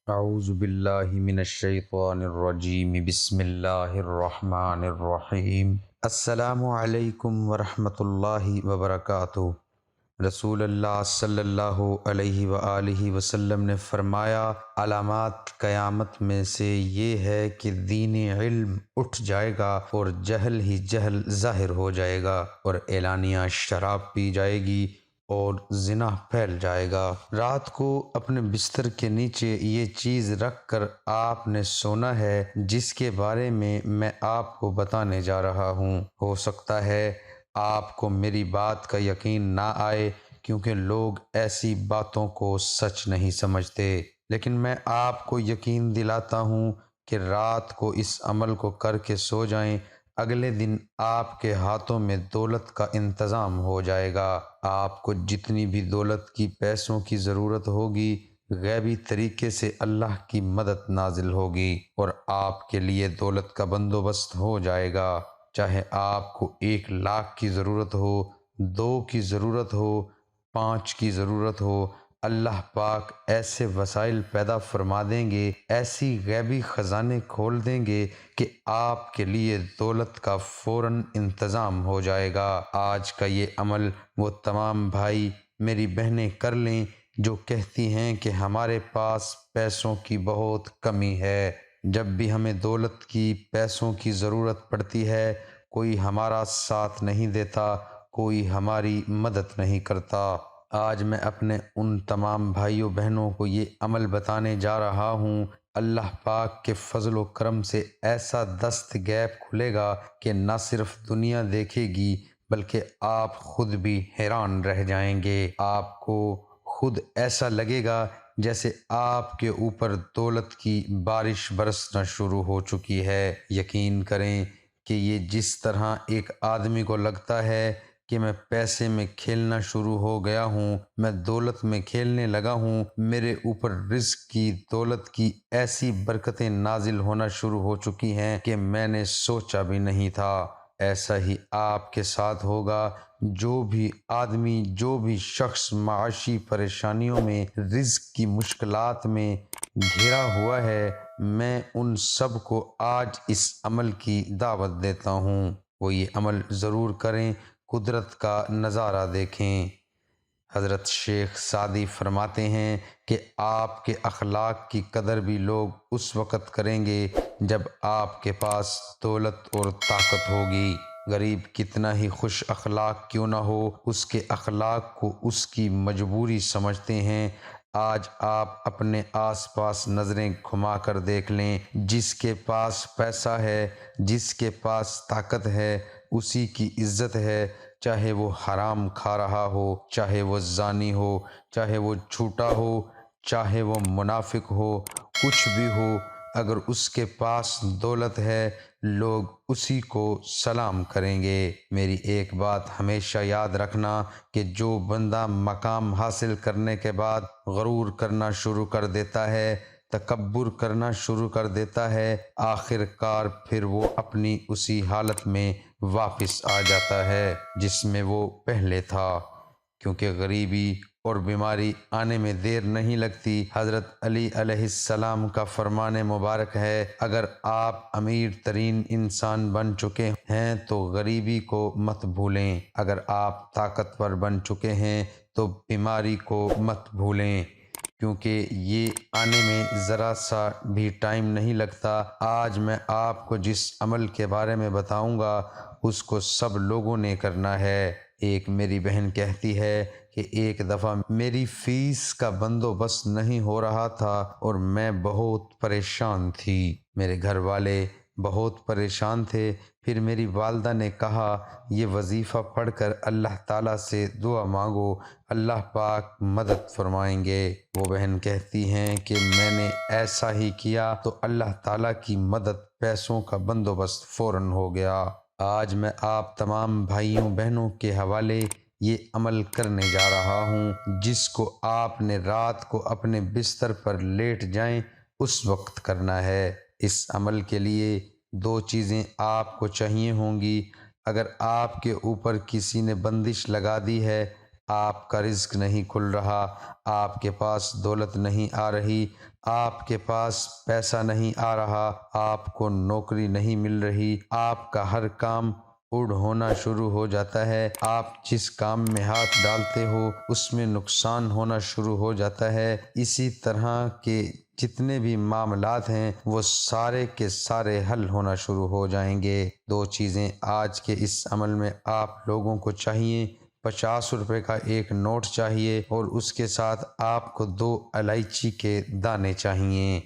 اعوذ باللہ من الشیطان الرجیم بسم اللہ الرحمن الرحیم۔ السلام علیکم ورحمۃ اللہ وبرکاتہ۔ رسول اللہ صلی اللہ علیہ وآلہ وسلم نے فرمایا، علامات قیامت میں سے یہ ہے کہ دین علم اٹھ جائے گا اور جہل ہی جہل ظاہر ہو جائے گا، اور اعلانیہ شراب پی جائے گی اور زنا پھیل جائے گا۔ رات کو اپنے بستر کے نیچے یہ چیز رکھ کر آپ نے سونا ہے جس کے بارے میں آپ کو بتانے جا رہا ہوں۔ ہو سکتا ہے آپ کو میری بات کا یقین نہ آئے، کیونکہ لوگ ایسی باتوں کو سچ نہیں سمجھتے، لیکن میں آپ کو یقین دلاتا ہوں کہ رات کو اس عمل کو کر کے سو جائیں، اگلے دن آپ کے ہاتھوں میں دولت کا انتظام ہو جائے گا۔ آپ کو جتنی بھی دولت کی، پیسوں کی ضرورت ہوگی، غیبی طریقے سے اللہ کی مدد نازل ہوگی اور آپ کے لیے دولت کا بندوبست ہو جائے گا۔ چاہے آپ کو 1 لاکھ کی ضرورت ہو، 2 کی ضرورت ہو، 5 کی ضرورت ہو، اللہ پاک ایسے وسائل پیدا فرما دیں گے، ایسی غیبی خزانے کھول دیں گے کہ آپ کے لیے دولت کا فوراً انتظام ہو جائے گا۔ آج کا یہ عمل وہ تمام بھائی میری بہنیں کر لیں جو کہتی ہیں کہ ہمارے پاس پیسوں کی بہت کمی ہے۔ جب بھی ہمیں دولت کی، پیسوں کی ضرورت پڑتی ہے، کوئی ہمارا ساتھ نہیں دیتا، کوئی ہماری مدد نہیں کرتا۔ آج میں اپنے ان تمام بھائیوں بہنوں کو یہ عمل بتانے جا رہا ہوں۔ اللہ پاک کے فضل و کرم سے ایسا دست گیپ کھلے گا کہ نہ صرف دنیا دیکھے گی بلکہ آپ خود بھی حیران رہ جائیں گے۔ آپ کو خود ایسا لگے گا جیسے آپ کے اوپر دولت کی بارش برسنا شروع ہو چکی ہے۔ یقین کریں کہ یہ جس طرح ایک آدمی کو لگتا ہے کہ میں پیسے میں کھیلنا شروع ہو گیا ہوں، میں دولت میں کھیلنے لگا ہوں، میرے اوپر رزق کی، دولت کی ایسی برکتیں نازل ہونا شروع ہو چکی ہیں کہ میں نے سوچا بھی نہیں تھا۔ ایسا ہی آپ کے ساتھ ہوگا۔ جو بھی آدمی، جو بھی شخص معاشی پریشانیوں میں، رزق کی مشکلات میں گھرا ہوا ہے، میں ان سب کو آج اس عمل کی دعوت دیتا ہوں۔ وہ یہ عمل ضرور کریں، قدرت کا نظارہ دیکھیں۔ حضرت شیخ سعدی فرماتے ہیں کہ آپ کے اخلاق کی قدر بھی لوگ اس وقت کریں گے جب آپ کے پاس دولت اور طاقت ہوگی۔ غریب کتنا ہی خوش اخلاق کیوں نہ ہو، اس کے اخلاق کو اس کی مجبوری سمجھتے ہیں۔ آج آپ اپنے آس پاس نظریں گھما کر دیکھ لیں، جس کے پاس پیسہ ہے، جس کے پاس طاقت ہے، اسی کی عزت ہے، چاہے وہ حرام کھا رہا ہو، چاہے وہ زانی ہو، چاہے وہ جھوٹا ہو، چاہے وہ منافق ہو، کچھ بھی ہو، اگر اس کے پاس دولت ہے، لوگ اسی کو سلام کریں گے۔ میری ایک بات ہمیشہ یاد رکھنا کہ جو بندہ مقام حاصل کرنے کے بعد غرور کرنا شروع کر دیتا ہے، تکبر کرنا شروع کر دیتا ہے، آخر کار پھر وہ اپنی اسی حالت میں واپس آ جاتا ہے جس میں وہ پہلے تھا، کیونکہ غریبی اور بیماری آنے میں دیر نہیں لگتی۔ حضرت علی علیہ السلام کا فرمان مبارک ہے، اگر آپ امیر ترین انسان بن چکے ہیں تو غریبی کو مت بھولیں، اگر آپ طاقتور بن چکے ہیں تو بیماری کو مت بھولیں، کیونکہ یہ آنے میں ذرا سا بھی ٹائم نہیں لگتا۔ آج میں آپ کو جس عمل کے بارے میں بتاؤں گا اس کو سب لوگوں نے کرنا ہے۔ ایک میری بہن کہتی ہے کہ ایک دفعہ میری فیس کا بندوبست نہیں ہو رہا تھا اور میں بہت پریشان تھی، میرے گھر والے بہت پریشان تھے۔ پھر میری والدہ نے کہا، یہ وظیفہ پڑھ کر اللہ تعالیٰ سے دعا مانگو، اللہ پاک مدد فرمائیں گے۔ وہ بہن کہتی ہیں کہ میں نے ایسا ہی کیا تو اللہ تعالیٰ کی مدد، پیسوں کا بندوبست فوراً ہو گیا۔ آج میں آپ تمام بھائیوں بہنوں کے حوالے یہ عمل کرنے جا رہا ہوں، جس کو آپ نے رات کو اپنے بستر پر لیٹ جائیں اس وقت کرنا ہے۔ اس عمل کے لیے 2 چیزیں آپ کو چاہیے ہوں گی۔ اگر آپ کے اوپر کسی نے بندش لگا دی ہے، آپ کا رزق نہیں کھل رہا، آپ کے پاس دولت نہیں آ رہی، آپ کے پاس پیسہ نہیں آ رہا، آپ کو نوکری نہیں مل رہی، آپ کا ہر کام اوڑ ہونا شروع ہو جاتا ہے، آپ جس کام میں ہاتھ ڈالتے ہو اس میں نقصان ہونا شروع ہو جاتا ہے، اسی طرح کے جتنے بھی معاملات ہیں وہ سارے کے سارے حل ہونا شروع ہو جائیں گے۔ دو چیزیں آج کے اس عمل میں آپ لوگوں کو چاہیے۔ 50 روپے کا ایک نوٹ چاہیے اور اس کے ساتھ آپ کو 2 الائچی کے دانے چاہیے۔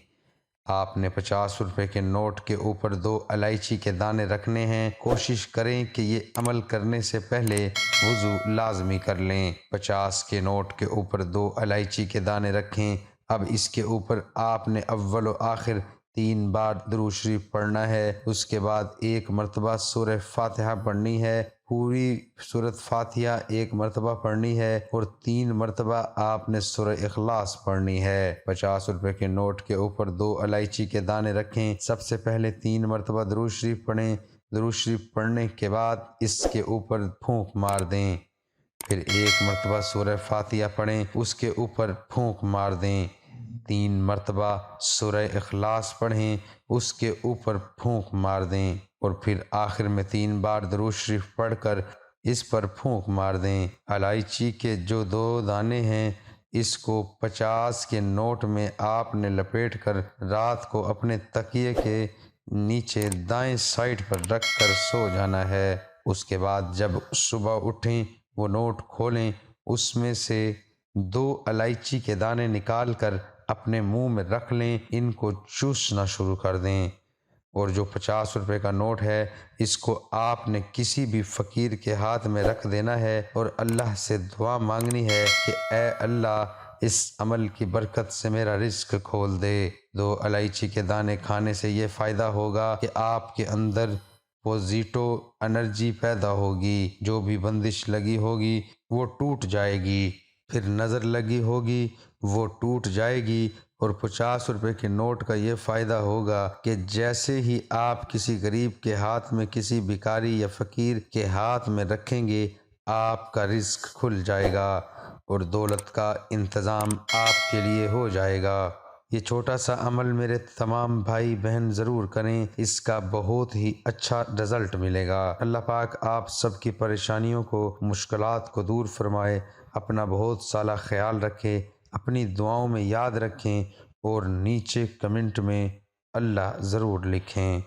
آپ نے 50 روپے کے نوٹ کے اوپر 2 الائچی کے دانے رکھنے ہیں۔ کوشش کریں کہ یہ عمل کرنے سے پہلے وضو لازمی کر لیں۔ 50 کے نوٹ کے اوپر 2 الائچی کے دانے رکھیں۔ اب اس کے اوپر آپ نے اول و آخر 3 بار درود شریف پڑھنا ہے۔ اس کے بعد 1 مرتبہ سورہ فاتحہ پڑھنی ہے، پوری سورۃ فاتحہ 1 مرتبہ پڑھنی ہے اور 3 مرتبہ آپ نے سورہ اخلاص پڑھنی ہے۔ 50 روپے کے نوٹ کے اوپر 2 الائچی کے دانے رکھیں۔ سب سے پہلے 3 مرتبہ درود شریف پڑھیں۔ درود شریف پڑھنے کے بعد اس کے اوپر پھونک مار دیں، پھر 1 مرتبہ سورہ فاتحہ پڑھیں، اس کے اوپر پھونک مار دیں، 3 مرتبہ سورہ اخلاص پڑھیں، اس کے اوپر پھونک مار دیں اور پھر آخر میں 3 بار درود شریف پڑھ کر اس پر پھونک مار دیں۔ الائچی کے جو 2 دانے ہیں اس کو 50 کے نوٹ میں آپ نے لپیٹ کر رات کو اپنے تکیے کے نیچے دائیں سائڈ پر رکھ کر سو جانا ہے۔ اس کے بعد جب صبح اٹھیں وہ نوٹ کھولیں، اس میں سے 2 الائچی کے دانے نکال کر اپنے منہ میں رکھ لیں، ان کو چوسنا شروع کر دیں، اور جو 50 روپے کا نوٹ ہے اس کو آپ نے کسی بھی فقیر کے ہاتھ میں رکھ دینا ہے اور اللہ سے دعا مانگنی ہے کہ اے اللہ اس عمل کی برکت سے میرا رزق کھول دے۔ 2 الائچی کے دانے کھانے سے یہ فائدہ ہوگا کہ آپ کے اندر پوزیٹو انرجی پیدا ہوگی، جو بھی بندش لگی ہوگی وہ ٹوٹ جائے گی، پھر نظر لگی ہوگی وہ ٹوٹ جائے گی، اور 50 روپے کے نوٹ کا یہ فائدہ ہوگا کہ جیسے ہی آپ کسی غریب کے ہاتھ میں، کسی بھکاری یا فقیر کے ہاتھ میں رکھیں گے آپ کا رزق کھل جائے گا اور دولت کا انتظام آپ کے لیے ہو جائے گا۔ یہ چھوٹا سا عمل میرے تمام بھائی بہن ضرور کریں، اس کا بہت ہی اچھا رزلٹ ملے گا۔ اللہ پاک آپ سب کی پریشانیوں کو، مشکلات کو دور فرمائے۔ اپنا بہت سارا خیال رکھیں، اپنی دعاؤں میں یاد رکھیں اور نیچے کمنٹ میں اللہ ضرور لکھیں۔